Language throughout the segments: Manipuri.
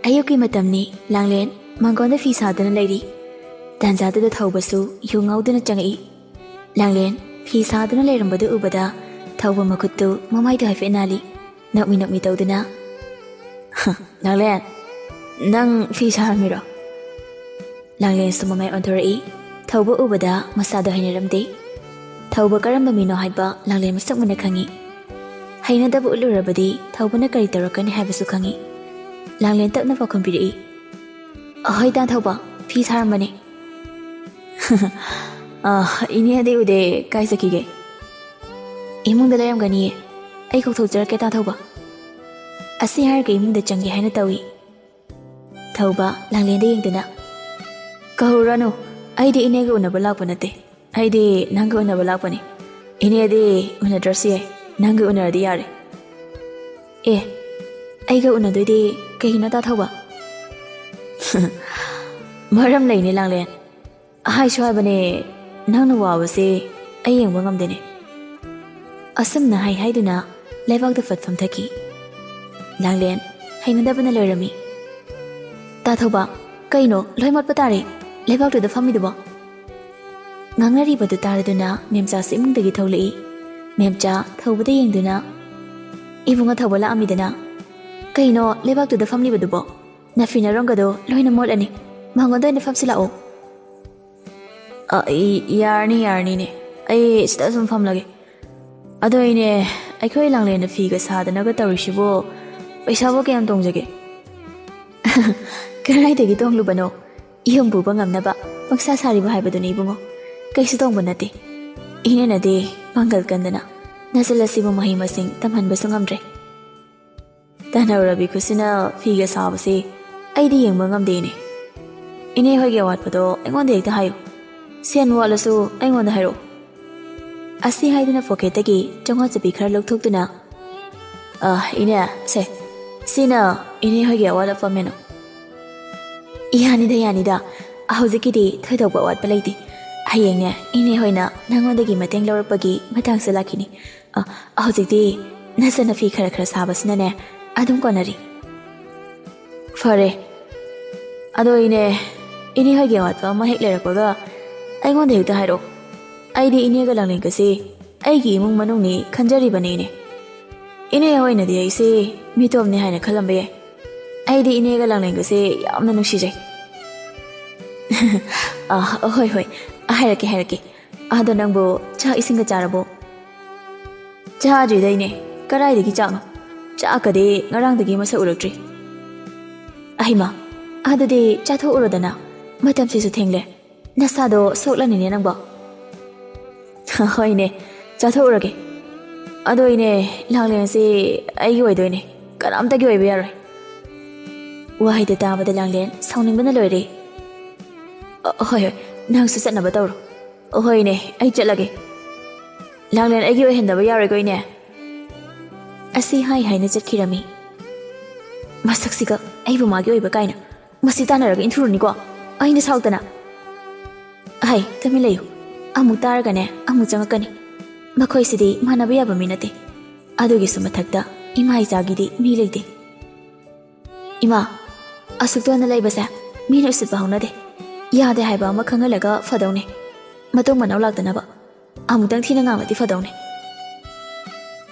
ꯑꯌꯨꯛꯀꯤ ꯃꯇꯝꯅꯤ ꯂꯥꯡꯂꯦꯟ ꯃꯥꯡꯒꯣꯟꯗ ꯐꯤ ꯁꯥꯗꯨꯅ ꯂꯩꯔꯤ ꯇꯥꯟꯖꯥꯗꯨꯗ ꯊꯧꯕꯁꯨ ꯌꯨ ꯉꯥꯎꯗꯨꯅ ꯆꯪꯉꯛꯏ ꯂꯥꯡꯂꯦꯟ ꯐꯤ ꯁꯥꯗꯨꯅ ꯂꯩꯔꯝꯕꯗꯨ ꯎꯕꯗ ꯊꯧꯕ ꯃꯈꯨꯠꯇꯨ ꯃꯃꯥꯏꯗꯨ ꯍꯥꯏꯐꯦꯠ ꯅꯥꯜꯂꯤ ꯅꯣꯛꯃꯤ ꯇꯧꯗꯨꯅ ꯂꯥꯡꯂꯦꯟ ꯅꯪ ꯐꯤ ꯁꯥꯔꯝꯃꯤꯔꯣ ꯂꯥꯡꯂꯦꯟꯁꯨ ꯃꯃꯥꯏ ꯑꯣꯟꯊꯣꯔꯛꯏ ꯊꯧꯕ ꯎꯕꯗ ꯃꯁꯥꯗꯣ ꯍꯩꯅꯔꯝꯗꯦ ꯊꯧꯕ ꯀꯔꯝꯕ ꯃꯤꯅꯣ ꯍꯥꯏꯕ ꯂꯥꯡꯂꯦꯟ ꯃꯁꯛ ꯃꯨꯟꯅ ꯈꯪꯉꯤ ꯍꯩꯅꯗꯕ ꯎꯠꯂꯨꯔꯕꯗꯤ ꯊꯧꯕꯅ ꯀꯔꯤ ꯇꯧꯔꯛꯀꯅꯤ ꯍꯥꯏꯕꯁꯨ ꯈꯪꯉꯤ ꯂꯥꯡꯂꯦꯟ ꯇꯞꯅ ꯄꯥꯎꯈꯨꯝ ꯄꯤꯔꯛꯏ ꯑꯍꯣꯏ ꯇꯥꯟꯊꯧꯕ ꯐꯤ ꯁꯥꯔꯝꯕꯅꯤ ꯏꯅꯦꯗꯤ ꯎꯗꯦ ꯀꯥꯏ ꯆꯠꯈꯤꯒꯦ ꯏꯃꯨꯡꯗ ꯂꯩꯔꯝꯒꯅꯤꯌꯦ ꯑꯩ ꯀꯧꯊꯣꯛꯆꯔꯛꯀꯦ ꯇꯥꯟꯊꯧꯕ ꯑꯁꯤ ꯍꯥꯏꯔꯒ ꯏꯃꯨꯡꯗ ꯆꯪꯒꯦ ꯍꯥꯏꯅ ꯇꯧꯏ ꯊꯧꯕ ꯂꯥꯡꯂꯦꯟꯗ ꯌꯦꯡꯗꯨꯅ ꯀꯧꯔꯨꯔꯅꯨ ꯑꯩꯗꯤ ꯏꯅꯦꯒ ꯎꯅꯕ ꯂꯥꯛꯄ ꯅꯠꯇꯦ ꯑꯩꯗꯤ ꯅꯪꯒ ꯎꯅꯕ ꯂꯥꯛꯄꯅꯤ ꯏꯅꯦꯗꯤ ꯎꯅꯗ꯭ꯔꯁꯨ ꯌꯥꯏ ꯅꯪꯒ ꯎꯅꯔꯗꯤ ꯌꯥꯔꯦ ꯑꯦ ꯑꯩꯒ ꯎꯅꯗꯣꯏꯗꯤ ꯀꯩꯒꯤꯅꯣ ꯇꯥꯊꯧꯕ ꯃꯔꯝ ꯂꯩꯅꯦ ꯂꯥꯡꯂꯦꯟ ꯍꯥꯏꯁꯨ ꯍꯥꯏꯕꯅꯦ ꯅꯪꯅ ꯋꯥꯕꯁꯦ ꯑꯩ ꯌꯦꯡꯕ ꯉꯝꯗꯦꯅꯦ ꯑꯁꯨꯝꯅ ꯍꯥꯏꯗꯨꯅ ꯂꯩꯕꯥꯛꯇ ꯐꯠ ꯐꯝꯊꯈꯤ ꯂꯥꯡꯂꯦꯟ ꯍꯩꯅꯗꯕꯅ ꯂꯣꯏꯔꯝꯃꯤ ꯇꯥꯊꯧꯕ ꯀꯩꯅꯣ ꯂꯣꯏ ꯃꯣꯠꯄ ꯇꯥꯔꯦ ꯂꯩꯕꯥꯛꯇꯨꯗ ꯐꯝꯃꯤꯗꯨꯕꯣ ꯉꯥꯡꯅꯔꯤꯕꯗꯨ ꯇꯥꯔꯗꯨꯅ ꯃꯦꯝꯆꯥꯁꯨ ꯏꯃꯨꯡꯗꯒꯤ ꯊꯣꯛꯂꯛꯏ ꯃꯦꯝꯆꯥ ꯊꯧꯕꯗ ꯌꯦꯡꯗꯨꯅ ꯏꯕꯨꯡꯉꯣ ꯊꯧꯕ ꯂꯥꯛꯑꯝꯃꯤꯗꯅ ꯀꯩꯅꯣ ꯂꯩꯕꯥꯛꯇꯨꯗ ꯐꯝꯂꯤꯕꯗꯨꯕꯣ ꯅꯐꯤꯅꯔꯣꯡꯒꯗꯣ ꯂꯣꯏꯅ ꯃꯣꯠꯂꯅꯤ ꯃꯉꯣꯟꯗ ꯑꯣꯏꯅ ꯐꯝꯁꯤ ꯂꯥꯛꯑꯣ ꯌꯥꯔꯅꯤꯅꯦ ꯑꯩ ꯁꯤꯗ ꯁꯨꯝ ꯐꯝꯂꯒꯦ ꯑꯗꯣ ꯏꯅꯦ ꯑꯩꯈꯣꯏ ꯂꯥꯡꯂꯦꯟꯅ ꯐꯤꯒ ꯁꯥꯗꯅꯒ ꯇꯧꯔꯤꯁꯤꯕꯨ ꯄꯩꯁꯥꯕꯨ ꯀꯌꯥꯝ ꯇꯣꯡꯖꯒꯦ ꯀꯗꯥꯏꯗꯒꯤ ꯇꯣꯡꯂꯨꯕꯅꯣ ꯌꯨꯝ ꯄꯨꯕ ꯉꯝꯅꯕ ꯄꯪꯁꯥ ꯁꯥꯔꯤꯕ ꯍꯥꯏꯕꯗꯨꯅꯤ ꯏꯕꯨꯡꯉꯣ ꯀꯩꯁꯨ ꯇꯣꯡꯕ ꯅꯠꯇꯦ ꯏꯅꯦꯅꯗꯤ ꯄꯥꯡꯒꯜ ꯀꯟꯗꯅ ꯅꯆꯜ ꯑꯁꯤꯕꯨ ꯃꯍꯩ ꯃꯁꯤꯡ ꯇꯝꯍꯟꯕꯁꯨ ꯉꯝꯗ꯭ꯔꯦ ꯇꯅꯧꯔꯕꯤ ꯈꯨꯠꯁꯤꯅ ꯐꯤꯒ ꯁꯥꯕꯁꯤ ꯑꯩꯗꯤ ꯌꯦꯡꯕ ꯉꯝꯗꯦꯅꯦ ꯏꯅꯦ ꯍꯣꯏꯒꯤ ꯑꯋꯥꯠꯄꯗꯣ ꯑꯩꯉꯣꯟꯗ ꯍꯦꯛꯇ ꯍꯥꯏꯌꯨ ꯁꯦꯟ ꯋꯥꯠꯂꯁꯨ ꯑꯩꯉꯣꯟꯗ ꯍꯥꯏꯔꯛꯑꯣ ꯑꯁꯤ ꯍꯥꯏꯗꯨꯅ ꯄꯣꯀꯦꯠꯇꯒꯤ ꯆꯥꯝꯃꯉꯥ ꯆꯞꯄꯤ ꯈꯔ ꯂꯧꯊꯣꯛꯇꯨꯅ ꯏꯅꯦ ꯁꯤꯅ ꯏꯅꯦ ꯍꯣꯏꯒꯤ ꯑꯋꯥꯠ ꯑꯄꯥ ꯃꯦꯅꯨ ꯌꯥꯅꯤꯗ ꯍꯧꯖꯤꯛꯀꯤꯗꯤ ꯊꯣꯏꯗꯣꯛꯄ ꯑꯋꯥꯠꯄ ꯂꯩꯇꯦ ꯍꯌꯦꯡꯅꯦ ꯏꯅꯦ ꯍꯣꯏꯅ ꯅꯪꯉꯣꯟꯗꯒꯤ ꯃꯇꯦꯡ ꯂꯧꯔꯛꯄꯒꯤ ꯃꯇꯥꯡꯁꯨ ꯂꯥꯛꯈꯤꯅꯤ ꯍꯧꯖꯤꯛꯇꯤ ꯅꯆꯟꯅ ꯐꯤ ꯈꯔ ꯁꯥꯕꯁꯤꯅꯅꯦ ꯑꯗꯨꯝ ꯀꯣꯟꯅꯔꯤ ꯐꯔꯦ ꯑꯗꯣ ꯏꯅꯦ ꯍꯣꯏꯒꯤ ꯑꯋꯥꯠꯄ ꯑꯃ ꯍꯦꯛ ꯂꯩꯔꯛꯄꯒ ꯑꯩꯉꯣꯟꯗ ꯍꯦꯛꯇ ꯍꯥꯏꯔꯛꯑꯣ ꯑꯩꯗꯤ ꯏꯅꯦꯒ ꯂꯥꯡꯂꯦꯟꯒꯁꯦ ꯑꯩꯒꯤ ꯏꯃꯨꯡ ꯃꯅꯨꯡꯅꯤ ꯈꯟꯖꯔꯤꯕꯅꯦ ꯏꯅꯦ ꯍꯣꯏꯅꯗꯤ ꯑꯩꯁꯦ ꯃꯤꯇꯣꯝꯅꯤ ꯍꯥꯏꯅ ꯈꯜꯂꯝꯕ ꯌꯥꯏ ꯑꯩꯗꯤ ꯏꯅꯦꯒ ꯂꯥꯡꯂꯦꯟꯒꯁꯦ ꯌꯥꯝꯅ ꯅꯨꯡꯁꯤꯖꯩ ꯍꯣꯏ ꯍꯥꯏꯔꯛꯀꯦ ꯑꯗꯣ ꯅꯪꯕꯨ ꯆꯥꯛ ꯏꯁꯤꯡꯒ ꯆꯥꯔꯕꯣ ꯆꯥꯗ꯭ꯔꯤꯗ ꯏꯅꯦ ꯀꯗꯥꯏꯗꯒꯤ ꯆꯥꯛꯅꯣ ꯆꯥꯛꯀꯗꯤ ꯉꯔꯥꯡꯗꯒꯤ ꯃꯁꯛ ꯎꯔꯛꯇ꯭ꯔꯤ ꯑꯍꯤꯃ ꯑꯗꯨꯗꯤ ꯆꯥꯊꯣꯛꯎꯔꯣꯗꯅ ꯃꯇꯝꯁꯤꯁꯨ ꯊꯦꯡꯂꯦ ꯅꯁꯥꯗꯣ ꯁꯣꯛꯂꯅꯤꯅꯦ ꯅꯪꯕꯣ ꯍꯣꯏꯅꯦ ꯆꯥꯊꯣꯛꯎꯔꯒꯦ ꯑꯗꯣ ꯏꯅꯦ ꯂꯥꯡꯂꯦꯟꯁꯤ ꯑꯩꯒꯤ ꯑꯣꯏꯗꯣꯏꯅꯦ ꯀꯅꯥꯝꯇꯒꯤ ꯑꯣꯏꯕ ꯌꯥꯔꯣꯏ ꯋꯥꯍꯩꯗ ꯇꯥꯕꯗ ꯂꯥꯡꯂꯦꯟ ꯁꯥꯎꯅꯤꯡꯕꯅ ꯂꯣꯏꯔꯦ ꯍꯣꯏ ꯅꯪꯁꯨ ꯆꯠꯅꯕ ꯇꯧꯔꯣ ꯍꯣꯏꯅꯦ ꯑꯩ ꯆꯠꯂꯒꯦ ꯂꯥꯡꯂꯦꯟ ꯑꯩꯒꯤ ꯑꯣꯏꯍꯟꯗꯕ ꯌꯥꯔꯣꯏꯀꯣ ꯏꯅꯦ ꯑꯁꯤ ꯍꯥꯏꯅ ꯆꯠꯈꯤꯔꯝꯃꯤ ꯃꯁꯛꯁꯤꯒ ꯑꯩꯕꯨ ꯃꯥꯒꯤ ꯑꯣꯏꯕ ꯀꯥꯏꯅ ꯃꯁꯤ ꯇꯥꯟꯅꯔꯒ ꯏꯟꯊꯨꯔꯅꯤꯀꯣ ꯑꯩꯅ ꯁꯥꯎꯇꯅ ꯇꯨꯃꯤꯟ ꯂꯩꯌꯨ ꯑꯃꯨꯛ ꯇꯥꯔꯒꯅꯦ ꯑꯃꯨꯛ ꯆꯪꯉꯛꯀꯅꯤ ꯃꯈꯣꯏꯁꯤꯗꯤ ꯃꯥꯟꯅꯕ ꯌꯥꯕ ꯃꯤ ꯅꯠꯇꯦ ꯑꯗꯨꯒꯤꯁꯨ ꯃꯊꯛꯇ ꯏꯃꯥ ꯏꯆꯥꯒꯤꯗꯤ ꯃꯤ ꯂꯩꯇꯦ ꯏꯃꯥ ꯑꯁꯨꯛ ꯇꯣꯟꯅ ꯂꯩꯕꯁꯦ ꯃꯤꯅ ꯎꯁꯤꯠꯄ ꯍꯧꯅꯗꯦ ꯌꯥꯗꯦ ꯍꯥꯏꯕ ꯑꯃ ꯈꯪꯍꯜꯂꯒ ꯐꯗꯧꯅꯦ ꯃꯇꯨꯡ ꯃꯅꯥꯎ ꯂꯥꯛꯇꯅꯕ ꯑꯃꯨꯛꯇꯪ ꯊꯤꯅ ꯉꯥꯡꯂꯗꯤ ꯐꯗꯧꯅꯦ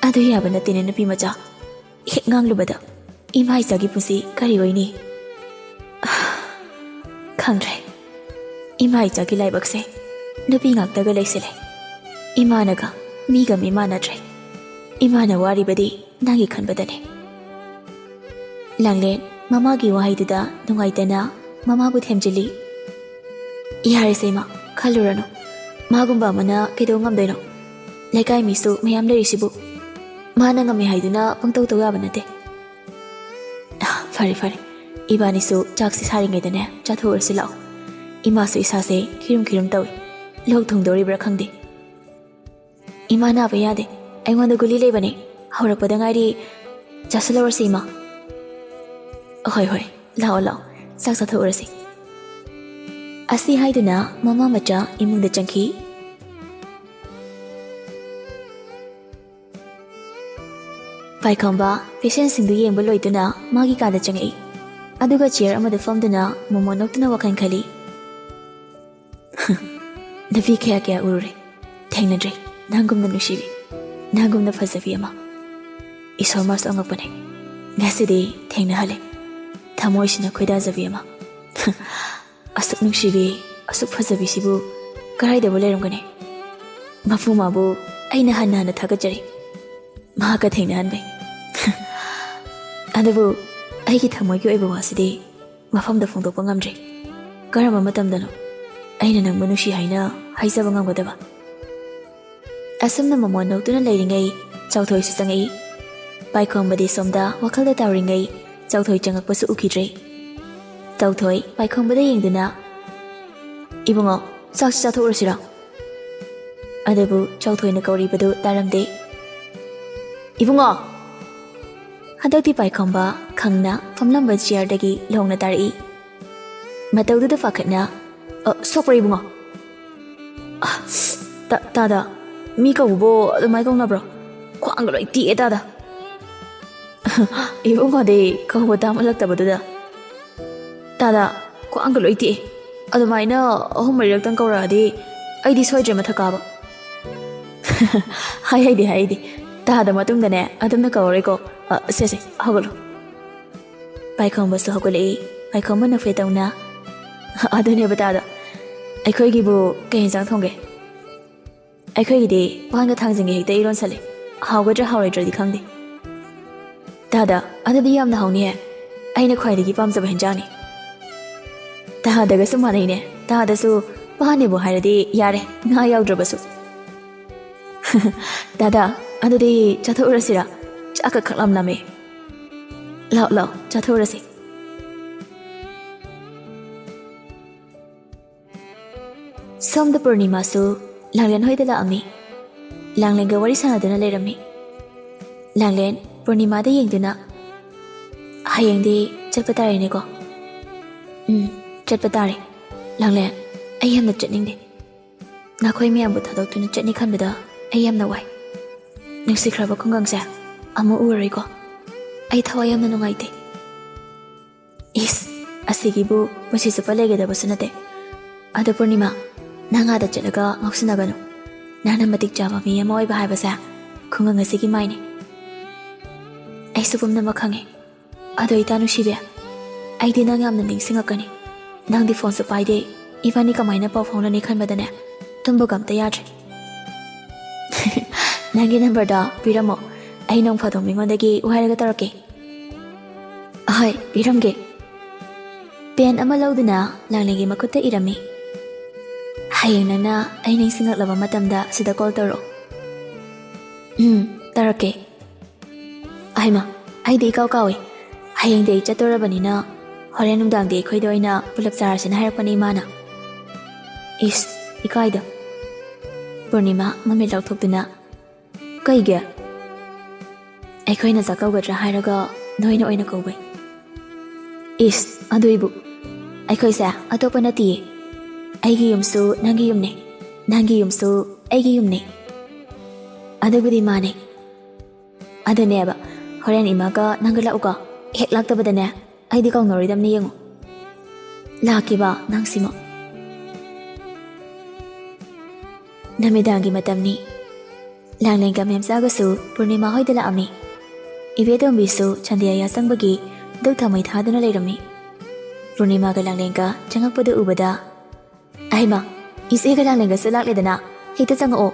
ꯑꯗꯨ ꯌꯥꯕ ꯅꯠꯇꯦꯅꯦ ꯅꯨꯄꯤ ꯃꯆꯥ ꯍꯦꯛ ꯉꯥꯡꯂꯨꯕꯗ ꯏꯃꯥ ꯏꯆꯥꯒꯤ ꯄꯨꯟꯁꯤ ꯀꯔꯤ ꯑꯣꯏꯅꯤ ꯈꯪꯗ꯭ꯔꯦ ꯏꯃꯥ ꯏꯆꯥꯒꯤ ꯂꯥꯏꯕꯛꯁꯦ ꯅꯨꯄꯤ ꯉꯥꯛꯇꯒ ꯂꯩꯁꯤꯜꯂꯦ ꯏꯃꯥꯅꯒ ꯃꯤꯒ ꯃꯤ ꯃꯥꯟꯅꯗ꯭ꯔꯦ ꯏꯃꯥꯅ ꯋꯥꯔꯤꯕꯗꯤ ꯅꯪꯒꯤ ꯈꯟꯕꯗꯅꯦ ꯂꯥꯡꯂꯦꯟ ꯃꯃꯥꯒꯤ ꯋꯥꯍꯩꯗꯨꯗ ꯅꯨꯡꯉꯥꯏꯇꯅ ꯃꯃꯥꯕꯨ ꯊꯦꯝꯖꯤꯜꯂꯤ ꯌꯥꯔꯦꯁꯦ ꯏꯃꯥ ꯈꯜꯂꯨꯔꯅꯨ ꯃꯥꯒꯨꯝꯕ ꯑꯃꯅ ꯀꯩꯗꯧ ꯉꯝꯗꯣꯏꯅꯣ ꯂꯩꯀꯥꯏ ꯃꯤꯁꯨ ꯃꯌꯥꯝ ꯂꯩꯔꯤꯁꯤꯕꯨ ꯃꯥꯅ ꯉꯝꯃꯦ ꯍꯥꯏꯗꯨꯅ ꯄꯪꯇꯧ ꯇꯧ ꯌꯥꯕ ꯅꯠꯇꯦ ꯐꯔꯦ ꯏꯕꯥꯅꯤꯁꯨ ꯆꯥꯛꯁꯤ ꯁꯥꯔꯤꯉꯩꯗꯅꯦ ꯆꯥꯊꯣꯛꯎꯔꯁꯤ ꯂꯥꯛꯑꯣ ꯏꯃꯥꯁꯨ ꯏꯁꯥꯁꯦ ꯈꯤꯔꯨꯝ ꯇꯧꯏ ꯂꯣꯛ ꯊꯨꯡꯗꯧꯔꯤꯕ꯭ꯔꯥ ꯈꯪꯗꯦ ꯏꯃꯥ ꯅꯥꯕ ꯌꯥꯗꯦ ꯑꯩꯉꯣꯟꯗ ꯒꯨꯂꯤ ꯂꯩꯕꯅꯦ ꯍꯧꯔꯛꯄꯗ ꯉꯥꯏꯔꯤ ꯆꯥꯁꯤꯜꯂꯨꯔꯁꯤ ꯏꯃꯥ ꯍꯣꯏ ꯂꯥꯛꯑꯣ ꯆꯥꯛ ꯆꯥꯊꯣꯛꯎꯔꯁꯤ ꯑꯁꯤ ꯍꯥꯏꯗꯨꯅ ꯃꯃꯥ ꯃꯆꯥ ꯏꯃꯨꯡꯗ ꯆꯪꯈꯤ ꯄꯥꯏꯈꯣꯝꯕ ꯄꯦꯁꯦꯟꯁꯤꯡꯗꯨ ꯌꯦꯡꯕ ꯂꯣꯏꯗꯨꯅ ꯃꯥꯒꯤ ꯀꯥꯗ ꯆꯪꯉꯛꯏ ꯑꯗꯨꯒ ꯆꯤꯌꯔ ꯑꯃꯗ ꯐꯝꯗꯨꯅ ꯃꯣꯃꯣ ꯅꯣꯛꯇꯨꯅ ꯋꯥꯈꯜ ꯈꯜꯂꯤ ꯅꯨꯄꯤ ꯀꯌꯥ ꯀꯌꯥ ꯎꯔꯨꯔꯦ ꯊꯦꯡꯅꯗ꯭ꯔꯤ ꯅꯪꯒꯨꯝꯅ ꯅꯨꯡꯁꯤꯕꯤ ꯅꯪꯒꯨꯝꯅ ꯐꯖꯕꯤ ꯑꯃ ꯏꯁꯣꯔ ꯃꯥꯁꯨ ꯑꯉꯛꯄꯅꯦ ꯉꯁꯤꯗꯤ ꯊꯦꯡꯅꯍꯜꯂꯦ ꯊꯃꯣꯏꯁꯤꯅ ꯈꯣꯏꯗꯥꯖꯕꯤ ꯑꯃ ꯑꯁꯨꯛ ꯅꯨꯡꯁꯤꯕꯤ ꯑꯁꯨꯛ ꯐꯖꯕꯤꯁꯤꯕꯨ ꯀꯔꯥꯏꯗꯕꯨ ꯂꯩꯔꯝꯒꯅꯤ ꯃꯄꯨ ꯃꯥꯕꯨ ꯑꯩꯅ ꯍꯟꯅ ꯊꯥꯒꯠꯆꯔꯤ ꯃꯍꯥꯛꯀ ꯊꯦꯡꯅꯍꯟꯕꯩ ꯑꯗꯨꯕꯨ ꯑꯩꯒꯤ ꯊꯃꯣꯏꯒꯤ ꯑꯣꯏꯕ ꯋꯥꯁꯤꯗꯤ ꯃꯐꯝꯗ ꯐꯣꯡꯗꯣꯛꯄ ꯉꯝꯗ꯭ꯔꯤ ꯀꯔꯝꯕ ꯃꯇꯝꯗꯅꯣ ꯑꯩꯅ ꯅꯪꯕꯨ ꯅꯨꯡꯁꯤ ꯍꯥꯏꯅ ꯍꯥꯏꯖꯕ ꯉꯝꯒꯗꯕ ꯑꯁꯨꯝꯅ ꯃꯣꯃꯣ ꯅꯣꯛꯇꯨꯅ ꯂꯩꯔꯤꯉꯩ ꯆꯥꯎꯊꯣꯏꯁꯨ ꯆꯪꯉꯛꯏ ꯄꯥꯏꯈꯣꯝꯕꯗꯤ ꯁꯣꯝꯗ ꯋꯥꯈꯜꯗ ꯇꯥꯎꯔꯤꯉꯩ ꯆꯥꯎꯊꯣꯏ ꯆꯪꯉꯛꯄꯁꯨ ꯎꯈꯤꯗ꯭ꯔꯦ ꯆꯥꯎꯊꯣꯏ ꯄꯥꯏꯈꯣꯝꯕꯗ ꯌꯦꯡꯗꯨꯅ ꯏꯕꯨꯡꯉꯣ ꯆꯥꯛꯁꯤ ꯆꯥꯊꯣꯛꯎꯔꯁꯤꯔꯣ ꯑꯗꯨꯕꯨ ꯆꯥꯎꯊꯣꯏꯅ ꯀꯧꯔꯤꯕꯗꯨ ꯇꯥꯔꯝꯗꯦ ꯏꯕꯨꯡꯉꯣ ꯍꯟꯗꯛꯇꯤ ꯄꯥꯏꯈꯣꯝꯕ ꯈꯪꯅ ꯐꯝꯂꯝꯕ ꯆꯤꯌꯔꯗꯒꯤ ꯂꯣꯡꯅ ꯇꯥꯔꯛꯏ ꯃꯇꯧꯗꯨꯗ ꯄꯥꯈꯠꯅ ꯁꯣꯛꯄ꯭ꯔꯥ ꯏꯕꯨꯡꯉꯣ ꯇꯥꯗ ꯃꯤ ꯀꯧꯕꯕꯨ ꯑꯗꯨꯃꯥꯏꯅ ꯀꯧꯅꯕ꯭ꯔꯣ ꯈ꯭ꯋꯥꯡꯒ ꯂꯣꯏ ꯇꯦꯛꯑꯦ ꯇꯥꯗ ꯏꯕꯨꯡꯉꯣꯗꯤ ꯀꯧꯕ ꯇꯥꯃꯜꯂꯛꯇꯕꯗꯨꯗ ꯇꯥꯗ ꯈ꯭ꯋꯥꯡꯒ ꯂꯣꯏ ꯇꯦꯛꯑꯦ ꯑꯗꯨꯃꯥꯏꯅ 3-4ꯔꯛꯇꯪ ꯀꯧꯔꯛꯑꯗꯤ ꯑꯩꯗꯤ ꯁꯣꯏꯗ꯭ꯔꯦ ꯃꯊꯛ ꯀꯥꯕ ꯍꯥꯏꯗꯤ ꯇꯥꯗ ꯃꯇꯨꯡꯗꯅꯦ ꯑꯗꯨꯝꯅ ꯀꯧꯔꯣꯏꯀꯣ ꯁꯦ ꯍꯧꯒꯠꯂꯣ ꯄꯥꯏꯈꯣꯝꯕꯁꯨ ꯍꯧꯒꯠꯂꯛꯏ ꯄꯥꯏꯈꯣꯝꯕ ꯅꯐꯦ ꯇꯧꯅ ꯑꯗꯨꯅꯦꯕ ꯇꯥꯗ ꯑꯩꯈꯣꯏꯒꯤꯕꯨ ꯀꯩ ꯌꯦꯟꯁꯥꯡ ꯊꯣꯡꯒꯦ ꯑꯩꯈꯣꯏꯒꯤꯗꯤ ꯄꯥꯟꯒ ꯊꯥꯡꯖꯤꯡꯒ ꯍꯦꯛꯇ ꯏꯔꯣꯟꯁꯜꯂꯦ ꯍꯥꯎꯒꯗ꯭ꯔꯥ ꯍꯥꯎꯔꯣꯏꯗ꯭ꯔꯗꯤ ꯈꯪꯗꯦ ꯇꯥꯗ ꯑꯗꯨꯗꯤ ꯌꯥꯝꯅ ꯍꯥꯎꯅꯤꯍꯦ ꯑꯩꯅ ꯈ꯭ꯋꯥꯏꯗꯒꯤ ꯄꯥꯝꯖꯕ ꯍꯦꯟꯖꯥꯡꯅꯤ ꯇꯥꯗꯒꯁꯨ ꯃꯥꯟꯅꯩꯅꯦ ꯇꯥꯗꯁꯨ ꯄꯥꯟꯅꯦꯕꯨ ꯍꯥꯏꯔꯗꯤ ꯌꯥꯔꯦ ꯉꯥ ꯌꯥꯎꯗ꯭ꯔꯕꯁꯨ ꯗꯥꯗꯥ ꯑꯗꯨꯗꯤ ꯆꯥꯊꯣꯛꯎꯔꯁꯤꯔꯥ ꯆꯥꯛꯀ ꯈꯛ ꯂꯥꯝꯃꯦ ꯂꯥꯛꯑꯣ ꯆꯥꯊꯣꯛꯎꯔꯁꯤ ꯁꯣꯝꯗ ꯄꯨꯔꯅꯤꯃꯥꯁꯨ ꯂꯥꯡꯂꯦꯟ ꯍꯣꯏꯗ ꯂꯥꯛꯑꯝꯃꯤ ꯂꯥꯡꯂꯦꯟꯒ ꯋꯥꯔꯤ ꯁꯥꯟꯅꯗꯨꯅ ꯂꯩꯔꯝꯃꯤ ꯂꯥꯡꯂꯦꯟ ꯄꯨꯔꯅꯤꯃꯥꯗ ꯌꯦꯡꯗꯨꯅ ꯍꯌꯦꯡꯗꯤ ꯆꯠꯄ ꯇꯥꯔꯦꯅꯦꯀꯣ ꯆꯠꯄ ꯇꯥꯔꯦ ꯂꯥꯡꯂꯦꯟ ꯑꯩ ꯌꯥꯝꯅ ꯆꯠꯅꯤꯡꯗꯦ ꯅꯈꯣꯏ ꯃꯌꯥꯝꯕꯨ ꯊꯥꯗꯣꯛꯇꯨꯅ ꯆꯠꯅꯤ ꯈꯟꯕꯗ ꯑꯩ ꯌꯥꯝꯅ ꯋꯥꯏ ꯅꯨꯡꯁꯤꯈ꯭ꯔꯕ ꯈꯨꯡꯒꯪꯁꯦ ꯑꯃꯨꯛ ꯎꯔꯔꯣꯏꯀꯣ ꯑꯩ ꯊꯋꯥꯏ ꯌꯥꯝꯅ ꯅꯨꯡꯉꯥꯏꯇꯦ ꯏꯁ ꯑꯁꯤꯒꯤꯕꯨ ꯄꯨꯟꯁꯤ ꯆꯨꯞꯄ ꯂꯩꯒꯗꯕꯁꯨ ꯅꯠꯇꯦ ꯑꯗꯣ ꯄꯨꯔꯅꯤꯃꯥ ꯅꯪ ꯑꯥꯗ ꯆꯠꯂꯒ ꯉꯥꯎꯁꯤꯟꯅꯒꯅꯨ ꯅꯪꯅ ꯃꯇꯤꯛ ꯆꯥꯕ ꯃꯤ ꯑꯃ ꯑꯣꯏꯕ ꯍꯥꯏꯕꯁꯦ ꯈꯨꯡꯒꯪ ꯑꯁꯤꯒꯤ ꯃꯥꯏꯅꯤ ꯑꯩꯁꯨ ꯄꯨꯝꯅꯃꯛ ꯈꯪꯉꯦ ꯑꯗꯣ ꯏꯇꯥ ꯅꯨꯡꯁꯤꯕꯤ ꯑꯩꯗꯤ ꯅꯪ ꯌꯥꯝꯅ ꯅꯤꯡꯁꯤꯡꯉꯛꯀꯅꯤ ꯅꯪꯗꯤ ꯐꯣꯟꯁꯨ ꯄꯥꯏꯗꯦ ꯏꯕꯥꯅꯤ ꯀꯃꯥꯏꯅ ꯄꯥꯎ ꯐꯥꯎꯅꯅꯤ ꯈꯟꯕꯗꯅꯦ ꯇꯨꯝꯕꯒ ꯑꯝꯇ ꯌꯥꯗ꯭ꯔꯦ ꯅꯪꯒꯤ ꯅꯝꯕꯔꯗꯣ ꯄꯤꯔꯝꯃꯣ ꯑꯩ ꯅꯣꯡ ꯐꯥꯗꯣꯛ ꯃꯤꯉꯣꯟꯗꯒꯤ ꯋꯥꯏꯔꯒ ꯇꯧꯔꯛꯀꯦ ꯑꯍꯣꯏ ꯄꯤꯔꯝꯒꯦ ꯄꯦꯟ ꯑꯃ ꯂꯧꯗꯨꯅ ꯂꯥꯡꯂꯦꯟꯒꯤ ꯃꯈꯨꯠꯇ ꯏꯔꯝꯃꯤ ꯍꯌꯦꯡ ꯅꯪꯅ ꯑꯩ ꯅꯤꯡꯁꯤꯡꯂꯛꯂꯕ ꯃꯇꯝꯗ ꯁꯤꯗ ꯀꯣꯜ ꯇꯧꯔꯛꯑꯣ ꯇꯧꯔꯛꯀꯦ ꯑꯩꯃ ꯑꯩꯗꯤ ꯏꯀꯥꯎ ꯀꯥꯎꯏ ꯍꯌꯦꯡꯗꯤ ꯑꯩ ꯆꯠꯇꯣꯔꯕꯅꯤꯅ ꯍꯣꯔꯦꯟ ꯅꯨꯡꯗꯥꯡꯗꯤ ꯑꯩꯈꯣꯏꯗ ꯑꯣꯏꯅ ꯄꯨꯂꯞ ꯆꯥꯔꯁꯤꯅ ꯍꯥꯏꯔꯛꯄꯅꯤ ꯏꯃꯥꯅ ꯏꯁ ꯏꯀꯥꯏꯗ ꯄꯨꯔꯅꯤꯃꯥ ꯃꯃꯤꯠ ꯂꯥꯎꯊꯣꯛꯇꯨꯅ ꯀꯩꯒꯤ ꯑꯩꯈꯣꯏꯅ ꯆꯥꯛꯀꯧꯒꯗ꯭ꯔꯥ ꯍꯥꯏꯔꯒ ꯅꯣꯏꯅ ꯑꯣꯏꯅ ꯀꯧꯕꯩ ꯏꯁ ꯑꯗꯨꯏꯕꯨ ꯑꯩꯈꯣꯏꯁꯦ ꯑꯇꯣꯞꯄ ꯅꯠꯇꯤꯌꯦ ꯑꯩꯒꯤ ꯌꯨꯝꯁꯨ ꯅꯪꯒꯤ ꯌꯨꯝꯅꯦ ꯅꯪꯒꯤ ꯌꯨꯝꯁꯨ ꯑꯩꯒꯤ ꯌꯨꯝꯅꯦ ꯑꯗꯨꯕꯨꯗꯤ ꯃꯥꯅꯦ ꯑꯗꯨꯅꯦꯕ ꯍꯣꯔꯦꯟ ꯏꯃꯥꯒ ꯅꯪꯒ ꯂꯥꯛꯎꯀꯣ ꯍꯦꯛ ꯂꯥꯛꯇꯕꯗꯅꯦ ꯑꯩꯗꯤ ꯀꯧꯅꯔꯣꯏꯗꯕꯅꯤ ꯌꯦꯡꯉꯨ ꯂꯥꯛꯀꯦꯕ ꯅꯪ ꯁꯤꯃ ꯅꯨꯃꯤꯗꯥꯡꯒꯤ ꯃꯇꯝꯅꯤ ꯂꯥꯡꯂꯦꯟꯒ ꯃꯦꯝꯆꯥꯒꯁꯨ ꯄꯨꯔꯅꯤꯃꯥ ꯍꯣꯏꯗ ꯂꯥꯛꯑꯝꯃꯤ ꯏꯕꯦꯇꯣꯝꯕꯤꯁꯨ ꯆꯟꯗꯤꯌꯥ ꯌꯥꯆꯪꯕꯒꯤ ꯗꯨꯛ ꯊꯥꯃꯩ ꯊꯥꯗꯨꯅ ꯂꯩꯔꯝꯃꯤ ꯄꯨꯔꯅꯤꯃꯥꯒ ꯂꯥꯡꯂꯦꯟꯒ ꯆꯪꯉꯛꯄꯗ ꯎꯕꯗ ꯑꯩꯃ ꯏꯆꯦꯒ ꯂꯥꯡꯂꯦꯟꯒꯁꯨ ꯂꯥꯛꯂꯦꯗꯅ ꯍꯦꯛꯇ ꯆꯪꯉꯛꯑꯣ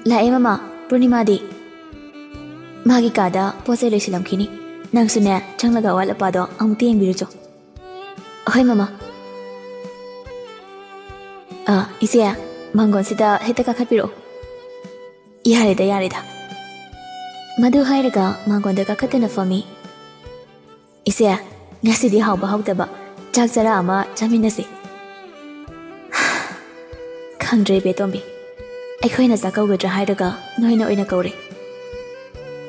ꯂꯥꯛꯑꯦ ꯃꯃꯥ ꯄꯨꯔꯅꯤꯃꯥꯗꯤ ꯃꯥꯒꯤ ꯀꯥꯗ ꯄꯣꯠꯆꯩ ꯂꯣꯏꯁꯤꯜꯂꯝꯈꯤꯅꯤ ꯅꯪꯁꯨꯅꯦ ꯆꯪꯂꯒ ꯑꯋꯥꯠ ꯑꯄꯥꯗꯣ ꯑꯃꯨꯛꯇ ꯌꯦꯡꯕꯤꯔꯨꯆꯣ ꯑꯍꯣꯏ ꯃꯃꯥ ꯏꯆꯦ ꯃꯥꯡꯒꯣꯟꯁꯤꯗ ꯍꯦꯛꯇ ꯀꯥꯈꯠꯄꯤꯔꯛꯑꯣ ꯌꯥꯔꯦꯗ ꯃꯗꯨ ꯍꯥꯏꯔꯒ ꯃꯥꯡꯒꯣꯟꯗ ꯀꯥꯈꯠꯇꯨꯅ ꯐꯝꯃꯤ ꯏꯆꯦ ꯉꯁꯤꯗꯤ ꯍꯥꯎꯕ ꯍꯥꯎꯇꯕ ꯆꯥꯛ ꯆꯔꯥ ꯑꯃ ꯆꯥꯃꯤꯟꯅꯁꯤ ꯈꯪꯗ꯭ꯔꯦ ꯕꯦꯇꯣꯝꯕꯤ ꯑꯩꯈꯣꯏꯅ ꯆꯥꯛꯀꯧꯒꯗ꯭ꯔꯥ ꯍꯥꯏꯔꯒ ꯅꯣꯏꯅ ꯑꯣꯏꯅ ꯀꯧꯔꯦ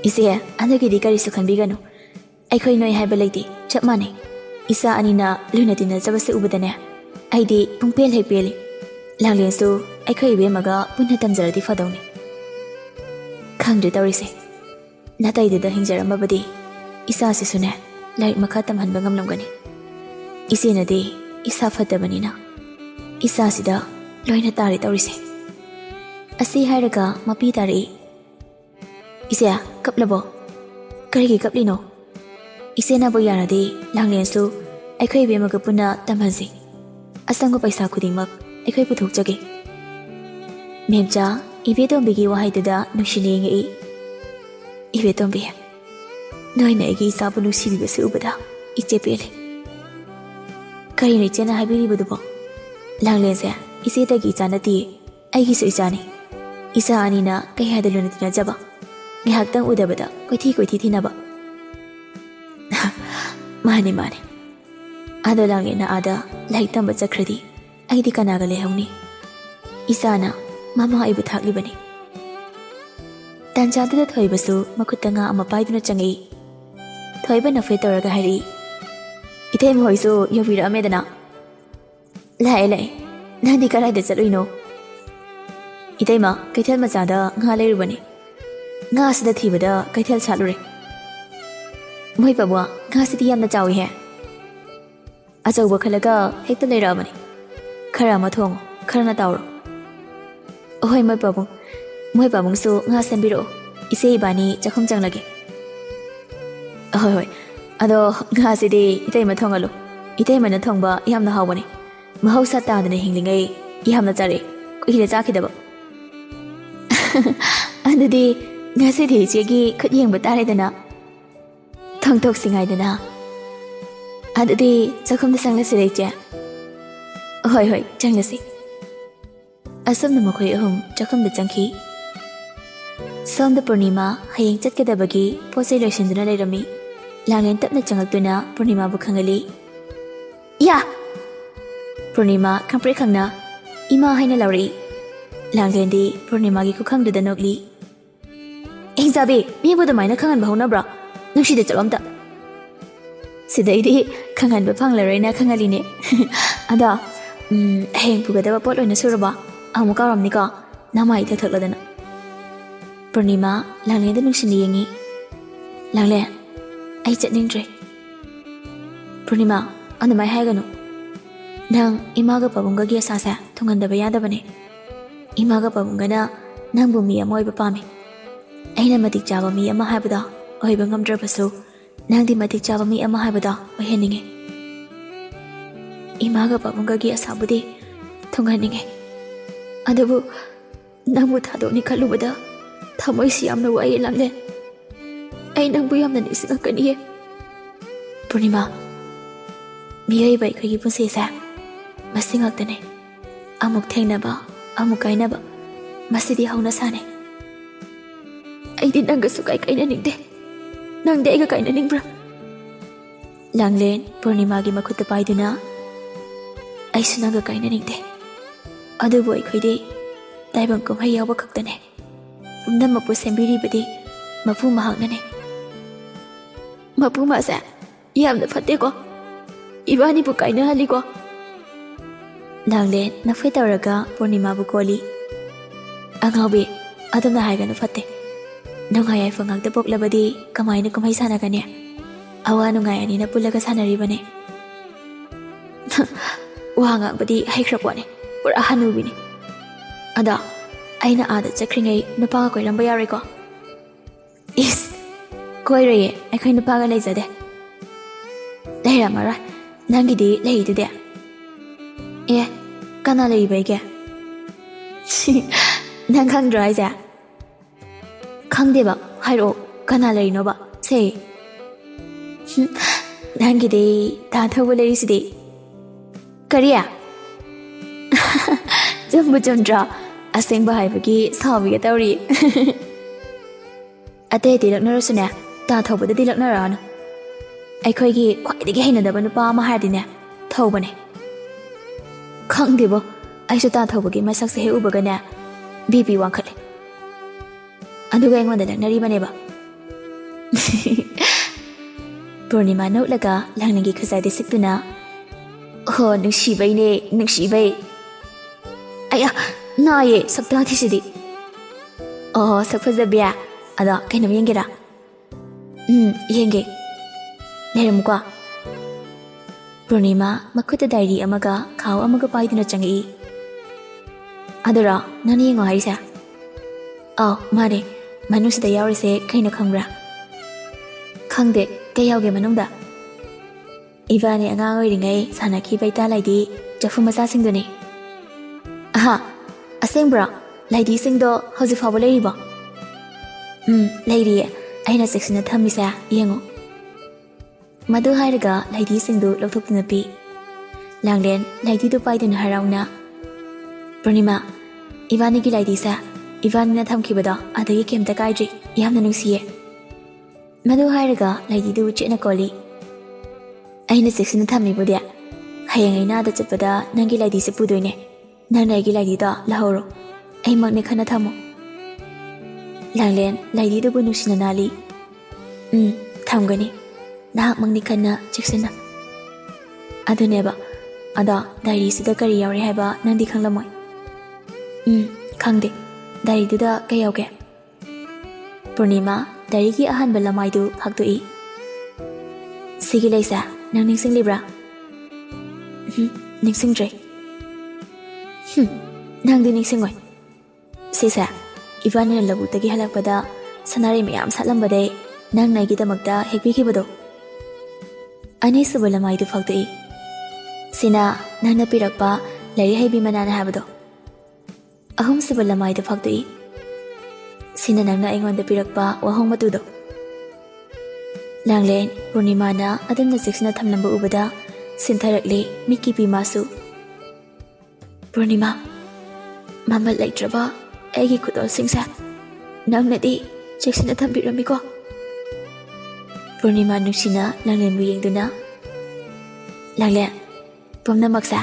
ꯏꯆꯦ ꯑꯗꯨꯒꯤꯗꯤ ꯀꯔꯤꯁꯨ ꯈꯟꯕꯤꯒꯅꯨ ꯑꯩꯈꯣꯏ ꯅꯣꯏ ꯍꯥꯏꯕ ꯂꯩꯇꯦ ꯆꯞ ꯃꯥꯟꯅꯩ ꯏꯆꯥ ꯑꯅꯤꯅ ꯂꯨꯅ ꯇꯤꯟꯅꯖꯕꯁꯤ ꯎꯕꯗꯅꯦ ꯑꯩꯗꯤ ꯄꯨꯡꯄꯦꯜ ꯍꯦꯛ ꯄꯦꯜꯂꯤ ꯂꯥꯡꯂꯦꯟꯁꯨ ꯑꯩꯈꯣꯏ ꯏꯕꯦꯝꯃꯒ ꯄꯨꯟꯅ ꯇꯝꯖꯔꯗꯤ ꯐꯗꯧꯅꯤ ꯈꯪꯗ꯭ꯔꯦ ꯇꯧꯔꯤꯁꯦ ꯅꯥꯇꯩꯗꯨꯗ ꯍꯤꯡꯖꯔꯝꯃꯕꯗꯤ ꯏꯆꯥꯁꯤꯁꯨꯅꯦ ꯂꯥꯏꯔꯤꯛ ꯃꯈꯥ ꯇꯝꯍꯟꯕ ꯉꯝꯂꯝꯒꯅꯤ ꯏꯆꯦꯅꯗꯤ ꯏꯁꯥ ꯐꯠꯇꯕꯅꯤꯅ ꯏꯁꯥꯁꯤꯗ ꯂꯣꯏꯅ ꯇꯥꯔꯤ ꯇꯧꯔꯤꯁꯦ ꯑꯁꯤ ꯍꯥꯏꯔꯒ ꯃꯄꯤ ꯇꯥꯔꯛꯏ ꯏꯆꯦ ꯀꯞꯂꯕꯣ ꯀꯔꯤꯒꯤ ꯀꯞꯂꯤꯅꯣ ꯏꯆꯦꯅꯕꯨ ꯌꯥꯔꯗꯤ ꯂꯥꯡꯂꯦꯟꯁꯨ ꯑꯩꯈꯣꯏ ꯏꯕꯦꯝꯃꯒ ꯄꯨꯟꯅ ꯇꯝꯍꯟꯁꯤ ꯑꯁꯪꯕ ꯄꯩꯁꯥ ꯈꯨꯗꯤꯡꯃꯛ ꯑꯩꯈꯣꯏ ꯄꯨꯊꯣꯛꯆꯒꯦ ꯃꯦꯝꯆꯥ ꯏꯕꯦꯇꯣꯝꯕꯤꯒꯤ ꯋꯥꯍꯩꯗꯨꯗ ꯅꯨꯡꯁꯤꯅ ꯌꯦꯡꯉꯛꯏ ꯏꯕꯦꯇꯣꯝꯕꯤ ꯅꯣꯏꯅ ꯑꯩꯒꯤ ꯏꯆꯥꯕꯨ ꯅꯨꯡꯁꯤꯕꯤꯕꯁꯤ ꯎꯕꯗ ꯏꯆꯦ ꯄꯦꯜꯂꯤ ꯀꯔꯤꯅꯣ ꯏꯆꯦꯅ ꯍꯥꯏꯕꯤꯔꯤꯕꯗꯨꯕꯣ ꯂꯥꯡꯂꯦꯟꯁꯦ ꯏꯆꯦꯗꯒꯤ ꯏꯆꯥ ꯅꯠꯇꯤꯌꯦ ꯑꯩꯒꯤꯁꯨ ꯏꯆꯥꯅꯤ ꯏꯆꯥ ꯑꯅꯤꯅ ꯀꯩ ꯍꯥꯏꯗ ꯂꯨꯅ ꯇꯤꯟꯅꯖꯕ ꯉꯥꯏꯍꯥꯛꯇꯪ ꯎꯗꯕꯗ ꯀꯣꯏꯊꯤ ꯊꯤꯅꯕ ꯃꯥꯅꯤ ꯃꯥꯅꯤ ꯑꯗꯣ ꯂꯥꯡꯂꯦꯟꯅ ꯑꯥꯗ ꯂꯥꯏꯔꯤꯛ ꯇꯝꯕ ꯆꯠꯈ꯭ꯔꯗꯤ ꯑꯩꯗꯤ ꯀꯅꯥꯒ ꯂꯩꯍꯧꯅꯤ ꯏꯆꯥꯅ ꯃꯃꯥ ꯑꯩꯕꯨ ꯊꯥꯛꯂꯤꯕꯅꯤ ꯇꯥꯟꯖꯥꯗꯨꯗ ꯊꯣꯏꯕꯁꯨ ꯃꯈꯨꯠꯇ ꯉꯥ ꯑꯃ ꯄꯥꯏꯗꯨꯅ ꯆꯪꯉꯛꯏ ꯊꯣꯏꯕ ꯅꯐꯦ ꯇꯧꯔꯒ ꯍꯥꯏꯔꯛꯏ ꯏꯇꯩꯃ ꯍꯣꯏꯁꯨ ꯌꯧꯕꯤꯔꯛꯑꯝꯃꯦꯗꯅ ꯂꯥꯛꯑꯦ ꯅꯪꯗꯤ ꯀꯗꯥꯏꯗ ꯆꯠꯂꯨꯏꯅꯣ ꯏꯇꯩꯃ ꯀꯩꯊꯦꯜ ꯃꯆꯥꯗ ꯉꯥ ꯂꯩꯔꯨꯕꯅꯤ ꯉꯥꯁꯤꯗ ꯊꯤꯕꯗ ꯀꯩꯊꯦꯜ ꯁꯥꯠꯂꯨꯔꯦ ꯃꯣꯏ ꯄꯥꯕꯨꯡ ꯉꯥꯁꯤꯗꯤ ꯌꯥꯝꯅ ꯆꯥꯎꯏꯍꯦ ꯑꯆꯧꯕ ꯈꯜꯂꯒ ꯍꯦꯛꯇ ꯂꯩꯔꯛꯑꯕꯅꯤ ꯈꯔ ꯑꯃ ꯊꯣꯡꯉꯣ ꯈꯔꯅ ꯇꯥꯎꯔꯣ ꯑꯍꯣꯏ ꯃꯣꯏ ꯄꯥꯕꯨꯡꯁꯨ ꯉꯥ ꯁꯦꯝꯕꯤꯔꯛꯑꯣ ꯏꯆꯦ ꯏꯕꯥꯅꯤ ꯆꯥꯛꯈꯨꯝ ꯆꯪꯂꯒꯦ ꯍꯣꯏ ꯑꯗꯣ ꯉꯥꯁꯤꯗꯤ ꯏꯇꯩꯃ ꯊꯣꯡꯍꯜꯂꯨ ꯏꯇꯩꯃꯅ ꯊꯣꯡꯕ ꯌꯥꯝꯅ ꯍꯥꯎꯕꯅꯤ ꯃꯍꯧꯁꯥ ꯇꯥꯗꯅ ꯍꯤꯡꯂꯤꯉꯩ ꯌꯥꯝꯅ ꯆꯥꯔꯛꯑꯦ ꯀꯨꯏꯔꯦ ꯆꯥꯈꯤꯗꯕ ꯑꯗꯨꯗꯤ ꯉꯁꯤꯗꯤ ꯏꯆꯦꯒꯤ ꯈꯨꯠ ꯌꯦꯡꯕ ꯇꯥꯔꯦꯗꯅ ꯊꯣꯡꯊꯣꯛꯁꯤꯉꯥꯏꯗꯅ ꯑꯗꯨꯗꯤ ꯆꯥꯛꯈꯨꯝꯗ ꯆꯪꯂꯁꯤꯔ ꯏꯆꯦ ꯍꯣꯏ ꯆꯪꯂꯁꯤ ꯑꯁꯨꯝꯅ ꯃꯈꯣꯏ ꯑꯍꯨꯝ ꯆꯥꯛꯈꯨꯝꯗ ꯆꯪꯈꯤ ꯁꯣꯝꯗ ꯄꯨꯔꯅꯤꯃꯥ ꯍꯌꯦꯡ ꯆꯠꯀꯗꯕꯒꯤ ꯄꯣꯠꯆꯩ ꯂꯣꯏꯁꯤꯟꯗꯨꯅ ꯂꯩꯔꯝꯃꯤ ꯂꯥꯡꯂꯦꯟ ꯇꯞꯅ ꯆꯪꯂꯛꯇꯨꯅ ꯄꯨꯔꯅꯤꯃꯥꯕꯨ ꯈꯪꯍꯜꯂꯤ ꯌꯥ ꯄꯨꯔꯅꯤꯃꯥ ꯈꯪꯄ꯭ꯔꯦꯛ ꯈꯪꯅ ꯏꯃꯥ ꯍꯥꯏꯅ ꯂꯥꯎꯔꯛꯏ ꯂꯥꯡꯂꯦꯟꯗꯤ ꯄꯨꯔꯅꯤꯃꯥꯒꯤ ꯈꯨꯈꯪꯗꯨꯗ ꯅꯣꯛꯂꯤ ꯍꯤꯡꯆꯥꯕꯤ ꯃꯤꯕꯨ ꯑꯗꯨꯃꯥꯏꯅ ꯈꯪꯍꯟꯕ ꯍꯧꯅꯕ꯭ꯔꯣ ꯅꯨꯡꯁꯤꯗ ꯆꯠꯂꯣ ꯑꯝꯇ ꯁꯤꯗꯩꯗꯤ ꯈꯪꯍꯟꯕ ꯐꯪꯂꯔꯣꯏꯅ ꯈꯪꯍꯜꯂꯤꯅꯦ ꯑꯗꯣ ꯍꯌꯦꯡ ꯄꯨꯒꯗꯕ ꯄꯣꯠ ꯂꯣꯏꯅ ꯁꯨꯔꯕꯣ ꯑꯃꯨꯛ ꯀꯥꯎꯔꯝꯅꯤꯀꯣ ꯅꯃꯥꯏ ꯊꯛꯊꯛꯂꯗꯅ ꯄꯨꯔꯅꯤꯃꯥ ꯂꯥꯡꯂꯦꯟꯗ ꯅꯨꯡꯁꯤꯅ ꯌꯦꯡꯉꯤ ꯂꯥꯡꯂꯦꯟ ꯑꯩ ꯆꯠꯅꯤꯡꯗ꯭ꯔꯦ ꯄꯨꯔꯅꯤꯃꯥ ꯑꯗꯨꯃꯥꯏ ꯍꯥꯏꯒꯅꯨ ꯅꯪ ꯏꯃꯥꯒ ꯄꯥꯕꯨꯡꯒꯒꯤ ꯑꯁꯥꯁꯦ ꯊꯨꯡꯍꯟꯗꯕ ꯌꯥꯗꯕꯅꯦ ꯏꯃꯥꯒ ꯄꯥꯕꯨꯡꯒꯅ ꯅꯪꯕꯨ ꯃꯤ ꯑꯃ ꯑꯣꯏꯕ ꯄꯥꯝꯃꯤ ꯑꯩꯅ ꯃꯇꯤꯛ ꯆꯥꯕ ꯃꯤ ꯑꯃ ꯍꯥꯏꯕꯗꯣ ꯑꯣꯏꯕ ꯉꯝꯗ꯭ꯔꯕꯁꯨ ꯅꯪꯗꯤ ꯃꯇꯤꯛ ꯆꯥꯕ ꯃꯤ ꯑꯃ ꯍꯥꯏꯕꯗꯣ ꯑꯣꯏꯍꯟꯅꯤꯡꯉꯤ ꯏꯃꯥꯒ ꯄꯥꯕꯨꯡꯒꯒꯤ ꯑꯁꯥꯕꯨꯗꯤ ꯊꯨꯡꯍꯟꯅꯤꯡꯉꯤ ꯑꯗꯨꯕꯨ ꯅꯪꯕꯨ ꯊꯥꯗꯣꯛꯅꯤ ꯈꯜꯂꯨꯕꯗ ꯊꯃꯣꯏꯁꯤ ꯌꯥꯝꯅ ꯋꯥꯏꯌꯦ ꯂꯥꯡꯂꯦꯟ ꯑꯩ ꯅꯪꯕꯨ ꯌꯥꯝꯅ ꯅꯤꯡꯁꯤꯡꯉꯛꯀꯅꯤꯌꯦ ꯄꯨꯔꯅꯤꯃꯥ ꯃꯤꯑꯣꯏꯕ ꯑꯩꯈꯣꯏꯒꯤ ꯄꯨꯟꯁꯤꯁꯦ ꯃꯁꯤ ꯉꯥꯛꯇꯅꯦ ꯑꯃꯨꯛ ꯊꯦꯡꯅꯕ ꯑꯃꯨꯛ ꯀꯥꯏꯅꯕ ꯃꯁꯤꯗꯤ ꯍꯧꯅꯁꯥꯅꯦ ꯑꯩꯗꯤ ꯅꯪꯒꯁꯨ ꯀꯥꯏꯅꯅꯤꯡꯗꯦ ꯅꯪꯗꯤ ꯑꯩꯒ ꯀꯥꯏꯅꯅꯤꯡꯕ꯭ꯔꯥ ꯂꯥꯡꯂꯦꯟ ꯄꯨꯔꯅꯤꯃꯥꯒꯤ ꯃꯈꯨꯠꯇ ꯄꯥꯏꯗꯨꯅ ꯑꯩꯁꯨ ꯅꯪꯒ ꯀꯥꯏꯅꯅꯤꯡꯗꯦ ꯑꯗꯨꯕꯨ ꯑꯩꯈꯣꯏꯗꯤ ꯇꯥꯏꯕꯪ ꯀꯨꯝꯍꯩ ꯌꯥꯎꯕ ꯈꯛꯇꯅꯦ ꯄꯨꯝꯅꯃꯛꯄꯨ ꯁꯦꯝꯕꯤꯔꯤꯕꯗꯤ ꯃꯄꯨ ꯃꯍꯥꯛꯅꯅꯦ ꯃꯄꯨ ꯃꯥꯁꯦ ꯌꯥꯝꯅ ꯐꯠꯇꯦꯀꯣ ꯏꯕꯥꯅꯤꯕꯨ ꯀꯥꯏꯅꯍꯜꯂꯤꯀꯣ ꯂꯥꯡꯂꯦꯟ ꯅꯐꯩ ꯇꯧꯔꯒ ꯄꯨꯔꯅꯤꯃꯥꯕꯨ ꯀꯣꯜꯂꯤ ꯑꯉꯥꯎꯕꯤ ꯑꯗꯨꯝꯅ ꯍꯥꯏꯒꯅꯨ ꯐꯠꯇꯦ ꯅꯨꯡꯉꯥꯏ ꯌꯥꯏꯐ ꯉꯥꯛꯇ ꯄꯣꯛꯂꯕꯗꯤ ꯀꯃꯥꯏꯅ ꯀꯨꯝꯍꯩ ꯁꯥꯟꯅꯒꯅꯤ ꯑꯋꯥ ꯅꯨꯡꯉꯥꯏ ꯑꯅꯤꯅ ꯄꯨꯜꯂꯒ ꯁꯥꯟꯅꯔꯤꯕꯅꯦ ꯋꯥ ꯉꯥꯡꯕꯗꯤ ꯍꯩꯈ꯭ꯔꯄꯣꯠꯅꯤ ꯄꯨꯔꯥ ꯍꯅꯨꯕꯤꯅꯤ ꯑꯗꯣ ꯑꯩꯅ ꯑꯥꯗ ꯆꯠꯈ꯭ꯔꯤꯉꯩ ꯅꯨꯄꯥꯒ ꯀꯣꯏꯔꯝꯕ ꯌꯥꯔꯣꯏꯀꯣ ꯏꯁ ꯀꯣꯏꯔꯣꯏꯌꯦ ꯑꯩꯈꯣꯏ ꯅꯨꯄꯥꯒ ꯂꯩꯖꯗꯦ ꯂꯩꯔꯝꯃꯔꯣꯏ ꯅꯪꯒꯤꯗꯤ ꯂꯩꯔꯤꯗꯨꯗꯤ ꯑꯦ ꯀꯅꯥ ꯂꯩꯔꯤꯕꯩꯒꯦ ꯅꯪ ꯈꯪꯗ꯭ꯔꯣ ꯍꯥꯏꯁꯦ ꯈꯪꯗꯦꯕ ꯍꯥꯏꯔꯛꯑꯣ ꯀꯅꯥ ꯂꯩꯔꯤꯅꯣꯕ ꯁꯦ ꯅꯪꯒꯤꯗꯤ ꯇꯥ ꯊꯧꯕ ꯂꯩꯔꯤꯁꯤꯗꯤ ꯀꯔꯤ ꯆꯨꯝꯕꯨ ꯆꯨꯝꯗ꯭ꯔꯣ ꯑꯁꯦꯡꯕ ꯍꯥꯏꯕꯒꯤ ꯁꯥꯎꯕꯤꯒ ꯇꯧꯔꯤ ꯑꯇꯩ ꯑꯇꯩ ꯂꯛꯅꯔꯁꯨꯅꯦ ꯇꯥ ꯊꯧꯕꯗꯗꯤ ꯂꯛꯅꯔꯛꯑꯅꯨ ꯑꯩꯈꯣꯏꯒꯤ ꯈ꯭ꯋꯥꯏꯗꯒꯤ ꯍꯩꯅꯗꯕ ꯅꯨꯄꯥ ꯑꯃ ꯍꯥꯏꯔꯗꯤꯅꯦ ꯊꯧꯕꯅꯦ ꯈꯪꯗꯦꯕꯣ ꯑꯩꯁꯨ ꯇꯥ ꯊꯧꯕꯒꯤ ꯃꯁꯛꯁꯦ ꯍꯦꯛ ꯎꯕꯒꯅꯦ BP ꯋꯥꯡꯈꯠꯂꯦ ꯑꯗꯨꯒ ꯑꯩꯉꯣꯟꯗ ꯂꯛꯅꯔꯤꯕꯅꯦꯕ ꯄꯨꯔꯅꯤꯃꯥ ꯅꯣꯛꯂꯒ ꯂꯥꯡꯂꯦꯟꯒꯤ ꯈꯖꯥꯏꯗ ꯁꯤꯛꯇꯨꯅ ꯍꯣ ꯅꯨꯡꯁꯤꯕꯩꯅꯦ ꯅꯨꯡꯁꯤꯕꯩ ꯑꯌꯥ ꯅꯥꯌꯦ ꯁꯛꯇꯥꯊꯤꯁꯤꯗꯤ ꯑꯣ ꯁꯛ ꯐꯖꯕꯤ ꯑꯗꯣ ꯀꯩꯅꯣꯝ ꯌꯦꯡꯒꯦꯔꯥ ꯌꯦꯡꯒꯦ ꯂꯩꯔꯝꯃꯨꯀꯣ ꯄꯨꯔꯅꯤꯃꯥ ꯃꯈꯨꯠꯇ ꯗꯥꯏꯔꯤ ꯑꯃꯒ ꯈꯥꯎ ꯑꯃꯒ ꯄꯥꯏꯗꯨꯅ ꯆꯪꯉꯛꯏ ꯑꯗꯨꯔꯣ ꯅꯪ ꯌꯦꯡꯉꯣ ꯍꯥꯏꯔꯤꯁꯦ ꯑꯥꯎ ꯃꯥꯅꯦ ꯃꯅꯨꯡꯁꯤꯗ ꯌꯥꯎꯔꯤꯁꯦ ꯀꯩꯅꯣ ꯈꯪꯕ꯭ꯔꯥ ꯈꯪꯗꯦ ꯀꯩ ꯌꯥꯎꯒꯦ ꯃꯅꯨꯡꯗ ꯏꯕꯥꯅꯤ ꯑꯉꯥꯡ ꯑꯣꯏꯔꯤꯉꯩ ꯁꯥꯟꯅꯈꯤꯕ ꯏꯇꯥ ꯂꯥꯏꯗꯤ ꯆꯐꯨ ꯃꯆꯥꯁꯤꯡꯗꯨꯅꯤ ꯑꯍꯥ ꯑꯁꯦꯡꯕ꯭ꯔꯣ ꯂꯥꯏꯗꯤꯁꯤꯡꯗꯣ ꯍꯧꯖꯤꯛ ꯐꯥꯎꯕ ꯂꯩꯔꯤꯕꯣ ꯂꯩꯔꯤꯌꯦ ꯑꯩꯅ ꯆꯦꯛꯁꯤꯟꯅ ꯊꯝꯃꯤꯁꯦ ꯌꯦꯡꯉꯣ ꯃꯗꯨ ꯍꯥꯏꯔꯒ ꯂꯥꯏꯗꯤꯁꯤꯡꯗꯨ ꯂꯧꯊꯣꯛꯇꯨꯅ ꯄꯤ ꯂꯥꯡꯂꯦꯟ ꯂꯥꯏꯗꯤꯗꯨ ꯄꯥꯏꯗꯨꯅ ꯍꯔꯥꯎꯅ ꯄꯨꯔꯅꯤꯃꯥ ꯏꯕꯥꯅꯤꯒꯤ ꯂꯥꯏꯗꯤꯁꯦ ꯏꯕꯥꯅꯤꯅ ꯊꯝꯈꯤꯕꯗꯣ ꯑꯗꯒꯤ ꯀꯩꯝꯇ ꯀꯥꯏꯗ꯭ꯔꯤ ꯌꯥꯝꯅ ꯅꯨꯡꯁꯤꯌꯦ ꯃꯗꯨ ꯍꯥꯏꯔꯒ ꯂꯥꯏꯗꯤꯗꯨ ꯆꯦꯠꯅ ꯀꯣꯜꯂꯤ ꯑꯩꯅ ꯆꯦꯛꯁꯤꯟꯅ ꯊꯝꯃꯤꯕꯨꯗꯤ ꯍꯌꯦꯡ ꯑꯩꯅꯥꯗ ꯆꯠꯄꯗ ꯅꯪꯒꯤ ꯂꯥꯏꯗꯤꯁꯦ ꯄꯨꯗꯣꯏꯅꯦ ꯅꯪꯅ ꯑꯩꯒꯤ ꯂꯥꯏꯗꯤꯗꯣ ꯂꯧꯍꯧꯔꯣ ꯑꯩꯃꯛꯅꯦ ꯈꯟꯅ ꯊꯝꯃꯣ ꯂꯥꯡꯂꯦꯟ ꯂꯥꯏꯗꯤꯗꯨꯕꯨ ꯅꯨꯡꯁꯤꯅ ꯅꯥꯜꯂꯤ ꯊꯝꯒꯅꯤ ꯅꯍꯥꯛꯃꯛꯅꯤ ꯈꯟꯅ ꯆꯦꯛꯁꯤꯟꯅ ꯑꯗꯨꯅꯦꯕ ꯑꯗꯣ ꯗꯥꯏꯔꯤꯁꯤꯗ ꯀꯔꯤ ꯌꯥꯎꯔꯤ ꯍꯥꯏꯕ ꯅꯪꯗꯤ ꯈꯪꯂꯝꯃꯣꯏ ꯈꯪꯗꯦ ꯗꯥꯏꯔꯤꯗꯨꯗ ꯀꯩ ꯌꯥꯎꯒꯦ ꯄꯨꯔꯅꯤꯃꯥ ꯗꯥꯏꯔꯤꯒꯤ ꯑꯍꯥꯟꯕ ꯂꯃꯥꯏꯗꯨ ꯐꯥꯛꯇꯣꯛꯏ ꯁꯤꯒꯤ ꯂꯩꯁꯦ ꯅꯪ ꯅꯤꯡꯁꯤꯡꯂꯤꯕ꯭ꯔꯥ ꯅꯤꯡꯁꯤꯡꯗ꯭ꯔꯦ ꯅꯪꯗꯤ ꯅꯤꯡꯁꯤꯡꯉꯣꯏ ꯁꯤꯁꯦ ꯏꯕꯥꯅꯤꯅ ꯂꯧꯕꯨꯛꯇꯒꯤ ꯍꯜꯂꯛꯄꯗ ꯁꯅꯥꯔꯩ ꯃꯌꯥꯝ ꯁꯥꯠꯂꯝꯕꯗꯩ ꯅꯪꯅ ꯑꯩꯒꯤꯗꯃꯛꯇ ꯍꯦꯛꯄꯤꯈꯤꯕꯗꯣ ꯑꯅꯤꯁꯨꯕ ꯂꯃꯥꯏꯗꯨ ꯐꯥꯛꯇꯣꯛꯏ ꯁꯤꯅ ꯅꯪꯅ ꯄꯤꯔꯛꯄ ꯂꯥꯏꯔꯤꯛ ꯍꯩꯕꯤ ꯃꯅꯥꯅ ꯍꯥꯏꯕꯗꯣ ꯑꯍꯨꯝꯁꯨꯕ ꯂꯃꯥꯏꯗꯨ ꯐꯥꯛꯇꯣꯛꯏ ꯁꯤꯅ ꯅꯪꯅ ꯑꯩꯉꯣꯟꯗ ꯄꯤꯔꯛꯄ ꯋꯥꯍꯣꯡ ꯃꯇꯨꯗꯣ ꯂꯥꯡꯂꯦꯟ ꯄꯨꯔꯅꯤꯃꯥꯅ ꯑꯗꯨꯝꯅ ꯆꯦꯛꯁꯤꯟꯅ ꯊꯝꯂꯝꯕ ꯎꯕꯗ ꯁꯤꯟꯊꯔꯛꯂꯤ ꯃꯤꯠꯀꯤ ꯄꯤꯃꯥꯁꯨ ꯄꯨꯔꯅꯤꯃꯥ ꯃꯃꯜ ꯂꯩꯇ꯭ꯔꯕ ꯑꯩꯒꯤ ꯈꯨꯗꯣꯜꯁꯤꯡꯁꯦ ꯅꯪꯅꯗꯤ ꯆꯦꯛꯁꯤꯟꯅ ꯊꯝꯕꯤꯔꯝꯃꯤꯀꯣ ꯄꯨꯔꯅꯤꯃꯥ ꯅꯨꯡꯁꯤꯅ ꯂꯥꯡꯂꯦꯟꯕꯨ ꯌꯦꯡꯗꯨꯅ ꯂꯥꯡꯂꯦꯟ ꯄꯨꯝꯅꯃꯛꯁꯦ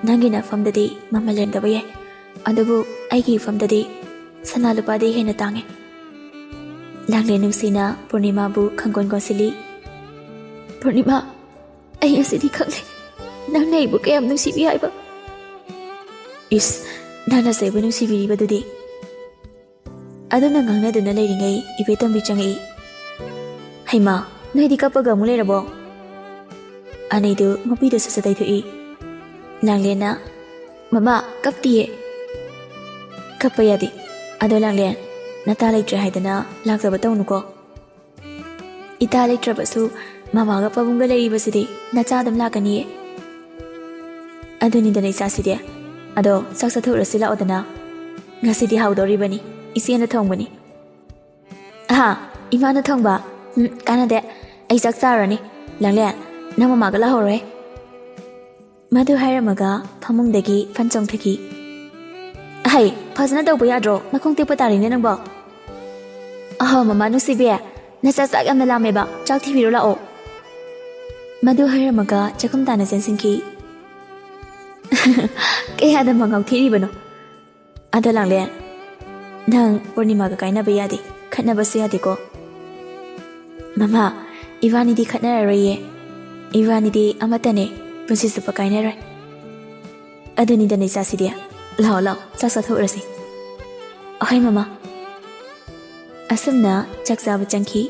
ꯅꯪꯒꯤ ꯅꯐꯝꯗꯗꯤ ꯃꯃꯜ ꯂꯩꯔꯝꯗꯕ ꯌꯥꯏ ꯑꯗꯨꯕꯨ ꯑꯩꯒꯤ ꯏꯐꯝꯗꯗꯤ ꯁꯅꯥ ꯂꯨꯄꯥꯗꯤ ꯍꯦꯟꯅ ꯇꯥꯡꯉꯦ ꯂꯥꯡꯂꯦꯟ ꯅꯨꯡꯁꯤꯅ ꯄꯨꯔꯅꯤꯃꯥꯕꯨ ꯈꯪꯒꯣꯟ ꯀꯣꯟꯁꯤꯜꯂꯤ ꯄꯨꯔꯅꯤꯃꯥ ꯑꯩ ꯉꯁꯤꯗꯤ ꯈꯪꯂꯦ ꯅꯪꯅ ꯑꯩꯕꯨ ꯀꯌꯥꯝ ꯅꯨꯡꯁꯤꯕꯤ ꯍꯥꯏꯕ ꯏꯁ ꯅꯪꯅꯁꯨ ꯑꯩꯕꯨ ꯅꯨꯡꯁꯤꯕꯤꯔꯤꯕꯗꯨꯗꯤ ꯑꯗꯨꯅ ꯉꯥꯡꯅꯗꯨꯅ ꯂꯩꯔꯤꯉꯩ ꯏꯕꯦꯇꯣꯟꯕꯤ ꯆꯪꯉꯛꯏ ꯍꯩꯃꯥ ꯅꯣꯏꯗꯤ ꯀꯞꯄꯒ ꯑꯃꯨꯛ ꯂꯩꯔꯕꯣ ꯑꯅꯤꯗꯨ ꯃꯄꯤꯗꯨ ꯁꯠ ꯇꯩꯊꯣꯛꯏ ꯂꯥꯡꯂꯦꯟꯅ ꯃꯃꯥ ꯀꯞꯇꯤꯌꯦ ꯀꯞꯄ ꯌꯥꯗꯦ ꯑꯗꯣ ꯂꯥꯡꯂꯦꯟ ꯅꯇꯥ ꯂꯩꯇ꯭ꯔꯦ ꯍꯥꯏꯗꯅ ꯂꯥꯛꯇꯕ ꯇꯧꯅꯨꯀꯣ ꯏꯇꯥ ꯂꯩꯇ꯭ꯔꯕꯁꯨ ꯃꯃꯥꯒ ꯄꯥꯕꯨꯡꯒ ꯂꯩꯔꯤꯕꯁꯤꯗꯤ ꯅꯆꯥ ꯑꯗꯨꯝ ꯂꯥꯛꯀꯅꯤꯌꯦ ꯑꯗꯨꯅꯤꯗꯅ ꯏꯆꯥꯁꯤꯗꯤ ꯑꯗꯣ ꯆꯥꯛ ꯆꯥꯊꯣꯛꯎꯔꯁꯤ ꯂꯥꯛꯑꯣꯗꯅ ꯉꯁꯤꯗꯤ ꯍꯥꯎꯗꯧꯔꯤꯕꯅꯤ ꯏꯆꯦꯅ ꯊꯣꯡꯕꯅꯤ ꯏꯃꯥꯅ ꯊꯣꯡꯕ ꯀꯥꯟꯅꯗꯦ ꯑꯩ ꯆꯥꯛ ꯆꯥꯔꯅꯤ ꯂꯥꯡꯂꯦꯟ ꯅꯪ ꯃꯃꯥꯒ ꯂꯥꯛꯍꯧꯔꯣꯏ ꯃꯗꯨ ꯍꯥꯏꯔꯝꯃꯒ ꯐꯃꯨꯡꯗꯒꯤ ꯐꯟ ꯆꯣꯡꯊꯈꯤ ꯑꯍꯩ ꯐꯖꯅ ꯇꯧꯕ ꯌꯥꯗ꯭ꯔꯣ ꯅꯈꯣꯡ ꯇꯦꯛꯄ ꯇꯥꯔꯤꯅꯦ ꯅꯪꯕꯣ ꯃꯃꯥ ꯅꯨꯡꯁꯤꯕꯤ ꯅꯆꯥ ꯆꯥꯛ ꯌꯥꯝꯅ ꯂꯥꯝꯃꯦꯕ ꯆꯥꯛ ꯊꯤꯕꯤꯔꯣ ꯂꯥꯛꯑꯣ ꯃꯗꯨ ꯍꯥꯏꯔꯝꯃꯒ ꯆꯥꯛꯈꯨꯝ ꯇꯥꯅ ꯆꯦꯟꯁꯤꯟꯈꯤ ꯀꯌꯥꯗ ꯃꯉꯥꯎ ꯊꯤꯔꯤꯕꯅꯣ ꯑꯗꯣ ꯂꯥꯡꯂꯦꯟ ꯅꯪ ꯄꯨꯔꯅꯤꯃꯥꯒ ꯀꯥꯏꯅꯕ ꯌꯥꯗꯦ ꯈꯠꯅꯕꯁꯨ ꯌꯥꯗꯦꯀꯣ ꯃꯃꯥ ꯏꯕꯥꯅꯤꯗꯤ ꯈꯠꯅꯔꯔꯣꯏꯌꯦ ꯏꯕꯥꯅꯤꯗꯤ ꯑꯃꯠꯇꯅꯦ ꯄꯨꯟꯁꯤ ꯆꯨꯞꯄ ꯀꯥꯏꯅꯔꯣꯏ ꯑꯗꯨꯅꯤꯗꯅ ꯏꯆꯥꯁꯤꯗꯤ ꯂꯥꯛꯑꯣ ꯂꯥꯛꯑꯣ ꯆꯥꯛ ꯆꯥꯊꯣꯛꯎꯔꯁꯤ ꯑꯍꯣꯏ ꯃꯃꯥ ꯑꯁꯨꯝꯅ ꯆꯥꯛ ꯆꯥꯕ ꯆꯪꯈꯤ